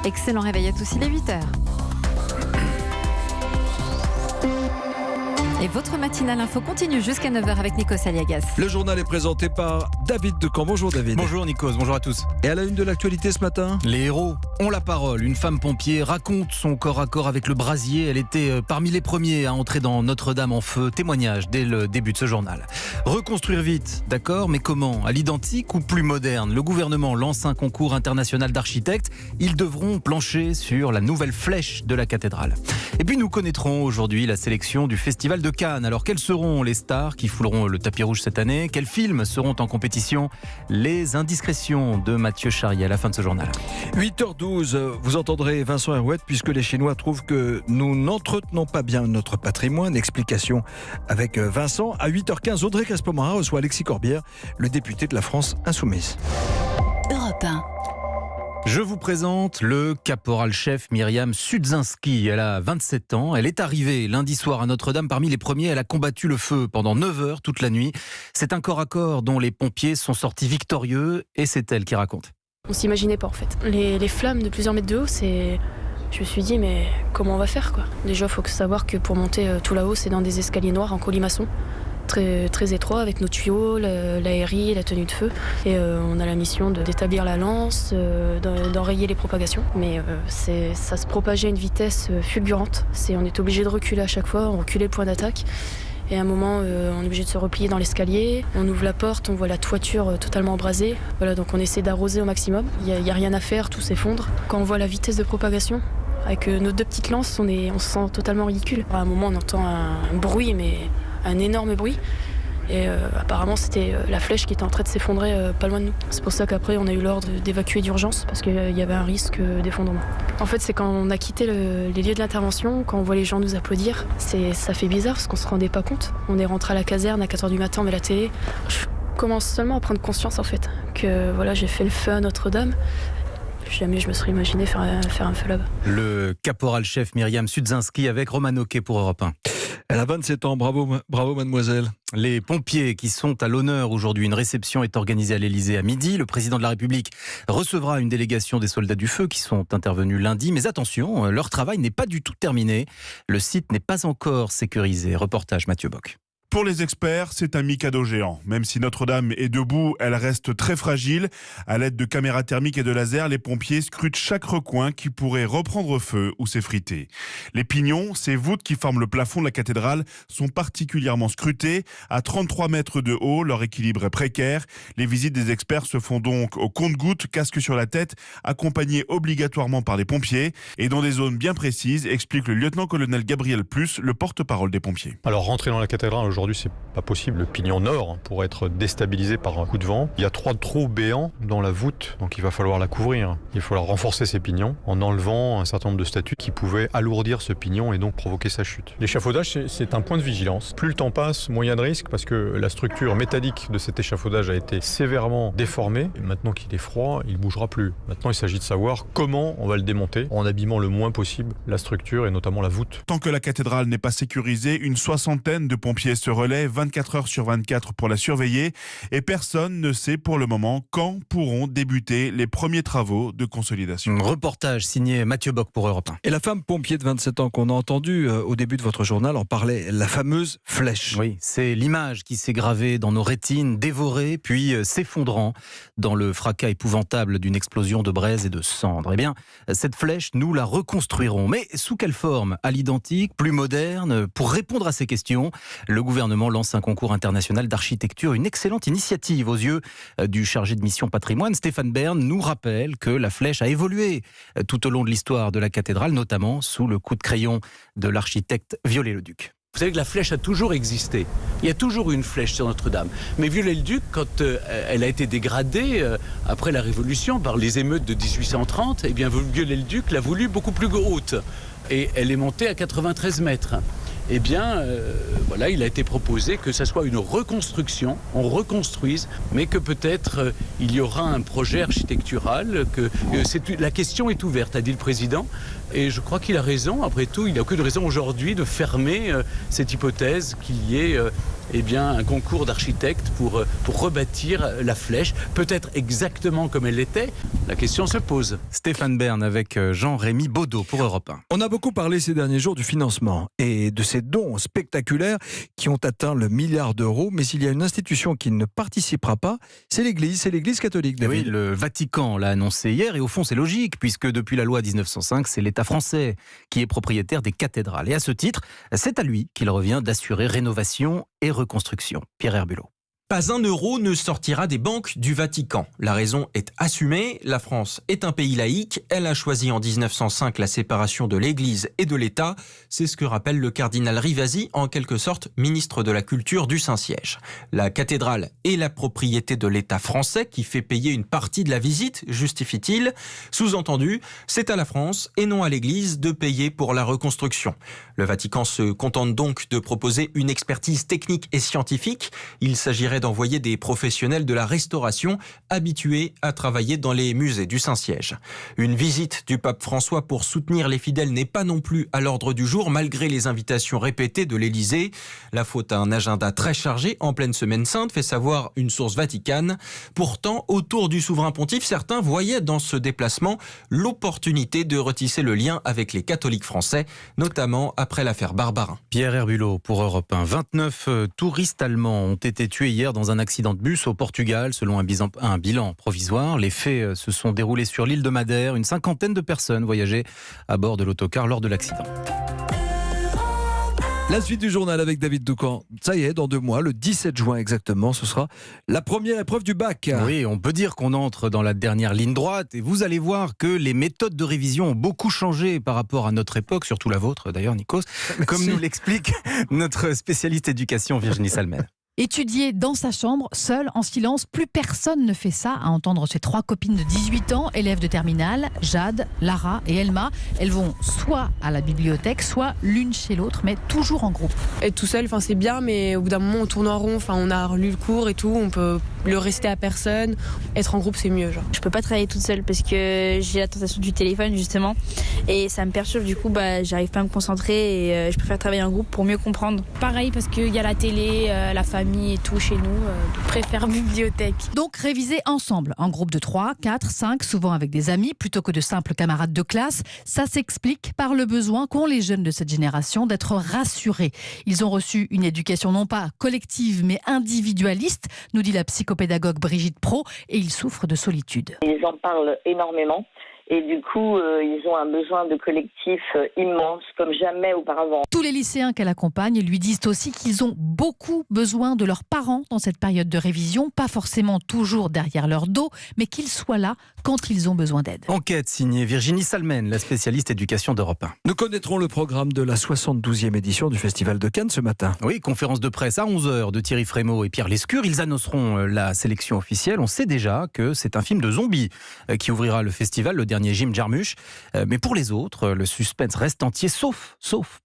Excellent réveil à tous, il est 8h. Et votre matinale info continue jusqu'à 9h avec Nikos Aliagas. Le journal est présenté par David Decamp. Bonjour David. Bonjour Nikos, bonjour à tous. Et à la une de l'actualité ce matin, les héros ont la parole. Une femme pompier raconte son corps à corps avec le brasier. Elle était parmi les premiers à entrer dans Notre-Dame en feu. Témoignage dès le début de ce journal. Reconstruire vite, d'accord, mais comment ? À l'identique ou plus moderne ? Le gouvernement lance un concours international d'architectes. Ils devront plancher sur la nouvelle flèche de la cathédrale. Et puis nous connaîtrons aujourd'hui la sélection du Festival de Cannes. Alors quelles seront les stars qui fouleront le tapis rouge cette année ? Quels films seront en compétition ? Les indiscrétions de Mathieu Charrier à la fin de ce journal. 8h12, vous entendrez Vincent Herouet puisque les Chinois trouvent que nous n'entretenons pas bien notre patrimoine. Explication avec Vincent. À 8h15, Audrey Caspomara reçoit Alexis Corbière, le député de la France Insoumise. Europe 1. Je vous présente le caporal-chef Myriam Sudzinski. Elle a 27 ans. Elle est arrivée lundi soir à Notre-Dame parmi les premiers. Elle a combattu le feu pendant 9 heures toute la nuit. C'est un corps à corps dont les pompiers sont sortis victorieux et c'est elle qui raconte. On s'imaginait pas en fait. Les flammes de plusieurs mètres de haut, je me suis dit mais comment on va faire quoi ? Déjà il faut savoir que pour monter tout là-haut c'est dans des escaliers noirs en colimaçon. Très, très étroit avec nos tuyaux, l'aérie, la tenue de feu. Et on a la mission d'établir la lance, d'enrayer les propagations. Mais ça se propageait à une vitesse fulgurante. On est obligé de reculer à chaque fois, on reculait le point d'attaque. Et à un moment, on est obligé de se replier dans l'escalier. On ouvre la porte, on voit la toiture totalement embrasée. Voilà, donc on essaie d'arroser au maximum. Il n'y a rien à faire, tout s'effondre. Quand on voit la vitesse de propagation, avec nos 2 petites lances, on se sent totalement ridicule. À un moment, on entend un bruit, mais un énorme bruit. Et apparemment, c'était la flèche qui était en train de s'effondrer pas loin de nous. C'est pour ça qu'après, on a eu l'ordre d'évacuer d'urgence parce qu'il y avait un risque d'effondrement. En fait, c'est quand on a quitté les lieux de l'intervention, quand on voit les gens nous applaudir, ça fait bizarre parce qu'on se rendait pas compte. On est rentré à la caserne à 4h du matin, on met la télé. Je commence seulement à prendre conscience en fait que voilà, j'ai fait le feu à Notre-Dame. Jamais je me serais imaginé faire un feu là-bas. Le caporal-chef Myriam Sudzinski avec Roman Oquet pour Europe 1. Elle a 27 ans, bravo mademoiselle. Les pompiers qui sont à l'honneur aujourd'hui. Une réception est organisée à l'Elysée à midi. Le président de la République recevra une délégation des soldats du feu qui sont intervenus lundi. Mais attention, leur travail n'est pas du tout terminé. Le site n'est pas encore sécurisé. Reportage Mathieu Bock. Pour les experts, c'est un Mikado géant. Même si Notre-Dame est debout, elle reste très fragile. À l'aide de caméras thermiques et de lasers, les pompiers scrutent chaque recoin qui pourrait reprendre feu ou s'effriter. Les pignons, ces voûtes qui forment le plafond de la cathédrale, sont particulièrement scrutés. À 33 mètres de haut, leur équilibre est précaire. Les visites des experts se font donc au compte-gouttes, casque sur la tête, accompagnés obligatoirement par les pompiers et dans des zones bien précises, explique le lieutenant-colonel Gabriel Plus, le porte-parole des pompiers. Alors rentrer dans la cathédrale aujourd'hui, c'est pas possible. Le pignon nord pourrait être déstabilisé par un coup de vent. Il y a 3 trous béants dans la voûte, donc il va falloir la couvrir. Il va falloir renforcer ces pignons en enlevant un certain nombre de statues qui pouvaient alourdir ce pignon et donc provoquer sa chute. L'échafaudage, c'est un point de vigilance. Plus le temps passe, moins il y a de risques parce que la structure métallique de cet échafaudage a été sévèrement déformée. Et maintenant qu'il est froid, il ne bougera plus. Maintenant, il s'agit de savoir comment on va le démonter en abîmant le moins possible la structure et notamment la voûte. Tant que la cathédrale n'est pas sécurisée, une 60aine de pompiers se relaient 24 heures sur 24 pour la surveiller et personne ne sait pour le moment quand pourront débuter les premiers travaux de consolidation. Reportage signé Mathieu Bock pour Europe 1. Et la femme pompier de 27 ans qu'on a entendue au début de votre journal en parlait, la fameuse flèche. Oui, c'est l'image qui s'est gravée dans nos rétines, dévorée puis s'effondrant dans le fracas épouvantable d'une explosion de braise et de cendres. Eh bien, cette flèche, nous la reconstruirons. Mais sous quelle forme ? À l'identique, plus moderne ? Pour répondre à ces questions, le gouvernement lance un concours international d'architecture, une excellente initiative aux yeux du chargé de mission patrimoine. Stéphane Bern nous rappelle que la flèche a évolué tout au long de l'histoire de la cathédrale, notamment sous le coup de crayon de l'architecte Viollet-le-Duc. Vous savez que la flèche a toujours existé. Il y a toujours eu une flèche sur Notre-Dame. Mais Viollet-le-Duc, quand elle a été dégradée après la Révolution par les émeutes de 1830, eh bien Viollet-le-Duc l'a voulu beaucoup plus haute. Et elle est montée à 93 mètres. Eh bien, voilà, il a été proposé que ça soit une reconstruction, on reconstruise, mais que peut-être il y aura un projet architectural, la question est ouverte, a dit le président, et je crois qu'il a raison. Après tout, il n'y a aucune raison aujourd'hui de fermer cette hypothèse qu'il y ait un concours d'architectes pour rebâtir la flèche, peut-être exactement comme elle était. La question se pose. Stéphane Bern avec Jean-Rémy Baudot pour Europe 1. On a beaucoup parlé ces derniers jours du financement et de ces dons spectaculaires qui ont atteint le milliard d'euros. Mais il y a une institution qui ne participera pas, c'est l'Église catholique. Oui, David. le Vatican l'a annoncé hier et au fond c'est logique puisque depuis la loi 1905, c'est l'État français qui est propriétaire des cathédrales. Et à ce titre, c'est à lui qu'il revient d'assurer rénovation et reconstruction. Pierre Herbulot. Pas un euro ne sortira des banques du Vatican. La raison est assumée. La France est un pays laïque. Elle a choisi en 1905 la séparation de l'Église et de l'État. C'est ce que rappelle le cardinal Rivasi, en quelque sorte ministre de la Culture du Saint-Siège. La cathédrale est la propriété de l'État français qui fait payer une partie de la visite, justifie-t-il. Sous-entendu, c'est à la France et non à l'Église de payer pour la reconstruction. Le Vatican se contente donc de proposer une expertise technique et scientifique. Il s'agirait d'envoyer des professionnels de la restauration habitués à travailler dans les musées du Saint-Siège. Une visite du pape François pour soutenir les fidèles n'est pas non plus à l'ordre du jour, malgré les invitations répétées de l'Élysée. La faute à un agenda très chargé en pleine semaine sainte, fait savoir une source vaticane. Pourtant, autour du souverain pontife, certains voyaient dans ce déplacement l'opportunité de retisser le lien avec les catholiques français, notamment après l'affaire Barbarin. Pierre Herbulot pour Europe 1. 29 touristes allemands ont été tués hier dans un accident de bus au Portugal, selon un bilan provisoire. Les faits se sont déroulés sur l'île de Madère. Une cinquantaine de personnes voyageaient à bord de l'autocar lors de l'accident. La suite du journal avec David Doucan. Ça y est, dans 2 mois, le 17 juin exactement, ce sera la première épreuve du bac. Oui, on peut dire qu'on entre dans la dernière ligne droite et vous allez voir que les méthodes de révision ont beaucoup changé par rapport à notre époque, surtout la vôtre d'ailleurs, Nikos, comme nous l'explique notre spécialiste éducation Virginie Salmel. Étudier dans sa chambre, seul, en silence, plus personne ne fait ça, à entendre ses 3 copines de 18 ans, élèves de terminale, Jade, Lara et Elma. Elles vont soit à la bibliothèque, soit l'une chez l'autre, mais toujours en groupe. Être tout seul, c'est bien, mais au bout d'un moment, on tourne en rond. On a relu le cours et tout, on peut le réciter à personne. Être en groupe, c'est mieux. Je peux pas travailler toute seule parce que j'ai la tentation du téléphone, justement, et ça me perturbe. Du coup, j'arrive pas à me concentrer et je préfère travailler en groupe pour mieux comprendre. Pareil, parce qu'il y a la télé, la famille et tout chez nous, je préfère bibliothèque. Donc réviser ensemble, en groupe de 3, 4, 5, souvent avec des amis, plutôt que de simples camarades de classe. Ça s'explique par le besoin qu'ont les jeunes de cette génération d'être rassurés. Ils ont reçu une éducation non pas collective mais individualiste, nous dit la psychopédagogue Brigitte Pro, et ils souffrent de solitude. Ils en parlent énormément. Et du coup, ils ont un besoin de collectif immense, comme jamais auparavant. Tous les lycéens qu'elle accompagne lui disent aussi qu'ils ont beaucoup besoin de leurs parents dans cette période de révision, pas forcément toujours derrière leur dos, mais qu'ils soient là quand ils ont besoin d'aide. Enquête signée Virginie Salmel, la spécialiste éducation d'Europe 1. Nous connaîtrons le programme de la 72e édition du Festival de Cannes ce matin. Oui, conférence de presse à 11h de Thierry Frémaux et Pierre Lescure. Ils annonceront la sélection officielle. On sait déjà que c'est un film de zombies qui ouvrira le festival, le dernier Jim Jarmusch. Mais pour les autres, le suspense reste entier, sauf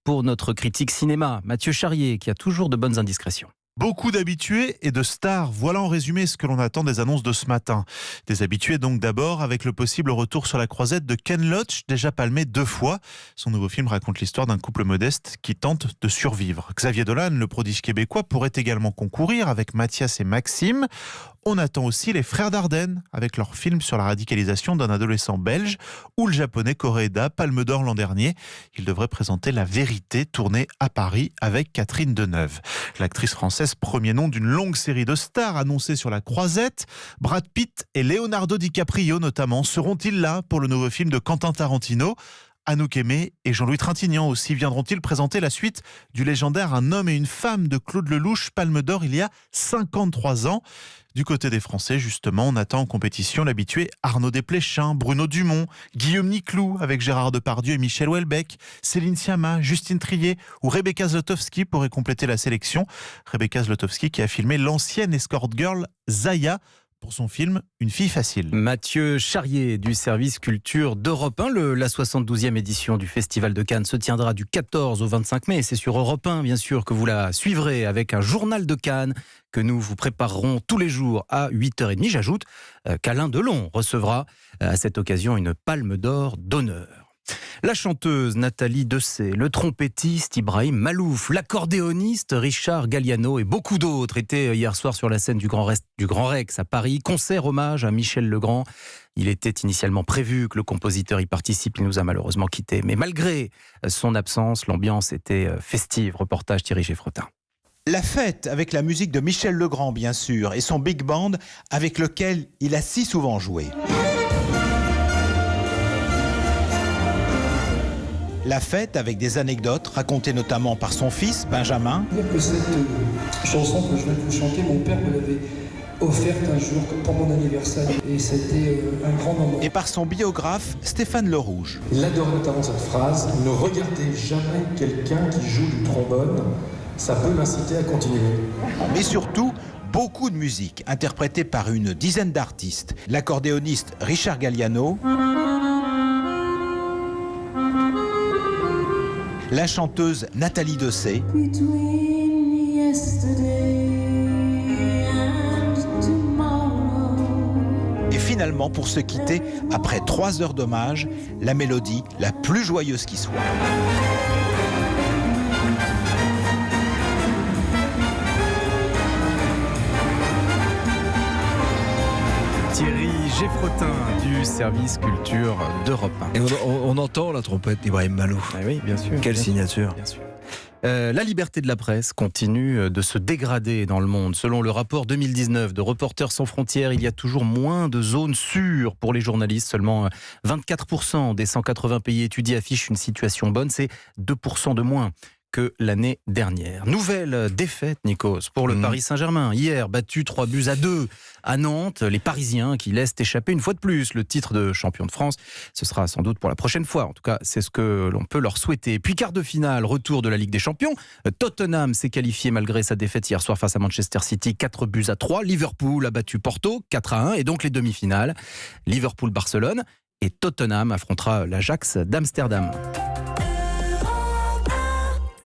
pour notre critique cinéma, Mathieu Charrier, qui a toujours de bonnes indiscrétions. Beaucoup d'habitués et de stars. Voilà en résumé ce que l'on attend des annonces de ce matin. Des habitués donc d'abord avec le possible retour sur la croisette de Ken Loach, déjà palmé 2 fois. Son nouveau film raconte l'histoire d'un couple modeste qui tente de survivre. Xavier Dolan, le prodige québécois, pourrait également concourir avec Mathias et Maxime. On attend aussi les frères Dardenne avec leur film sur la radicalisation d'un adolescent belge ou le japonais Koreeda, Palme d'Or l'an dernier. Il devrait présenter La Vérité, tournée à Paris avec Catherine Deneuve. L'actrice française, premier nom d'une longue série de stars annoncées sur la croisette. Brad Pitt et Leonardo DiCaprio notamment seront-ils là pour le nouveau film de Quentin Tarantino ? Anouk Aimé et Jean-Louis Trintignant aussi viendront-ils présenter la suite du légendaire Un homme et une femme de Claude Lelouch, Palme d'Or il y a 53 ans. Du côté des Français, justement, on attend en compétition l'habitué Arnaud Desplechin, Bruno Dumont, Guillaume Niclou avec Gérard Depardieu et Michel Houellebecq, Céline Sciamma, Justine Triet ou Rebecca Zlotowski pourraient compléter la sélection. Rebecca Zlotowski qui a filmé l'ancienne escort girl Zaya pour son film Une fille facile. Mathieu Charrier du service culture d'Europe 1. La 72e édition du Festival de Cannes se tiendra du 14 au 25 mai. C'est sur Europe 1, bien sûr, que vous la suivrez avec un journal de Cannes que nous vous préparerons tous les jours à 8h30. J'ajoute qu'Alain Delon recevra à cette occasion une palme d'or d'honneur. La chanteuse Nathalie Dessay, le trompettiste Ibrahim Malouf, l'accordéoniste Richard Galliano et beaucoup d'autres étaient hier soir sur la scène du Grand Rex à Paris. Concert hommage à Michel Legrand. Il était initialement prévu que le compositeur y participe, il nous a malheureusement quittés. Mais malgré son absence, l'ambiance était festive. Reportage Thierry Geffrotin. La fête avec la musique de Michel Legrand, bien sûr, et son big band avec lequel il a si souvent joué. La fête avec des anecdotes racontées notamment par son fils, Benjamin. Cette chanson que je viens de vous chanter, mon père me l'avait offerte un jour pour mon anniversaire et c'était un grand moment. Et par son biographe, Stéphane Le Rouge. Il adorait notamment cette phrase, ne regardez jamais quelqu'un qui joue du trombone, ça peut m'inciter à continuer. Mais surtout, beaucoup de musique interprétée par une dizaine d'artistes. L'accordéoniste Richard Galliano, la chanteuse Nathalie Dessay et finalement, pour se quitter, après 3 heures d'hommage, la mélodie la plus joyeuse qui soit. Thierry Geffrotin du service culture d'Europe 1. Et on entend la trompette d'Ibrahim Malouf. Ah oui, bien sûr. Quelle signature. Bien sûr. La liberté de la presse continue de se dégrader dans le monde. Selon le rapport 2019 de Reporters sans frontières, il y a toujours moins de zones sûres pour les journalistes. Seulement 24% des 180 pays étudiés affichent une situation bonne. C'est 2% de moins que l'année dernière. Nouvelle défaite, Nikos, pour le Paris Saint-Germain. Hier, battu 3-2 à Nantes. Les Parisiens qui laissent échapper une fois de plus le titre de champion de France. Ce sera sans doute pour la prochaine fois. En tout cas, c'est ce que l'on peut leur souhaiter. Puis quart de finale, retour de la Ligue des Champions. Tottenham s'est qualifié malgré sa défaite hier soir face à Manchester City, 4-3. Liverpool a battu Porto, 4-1. Et donc les demi-finales, Liverpool-Barcelone. Et Tottenham affrontera l'Ajax d'Amsterdam.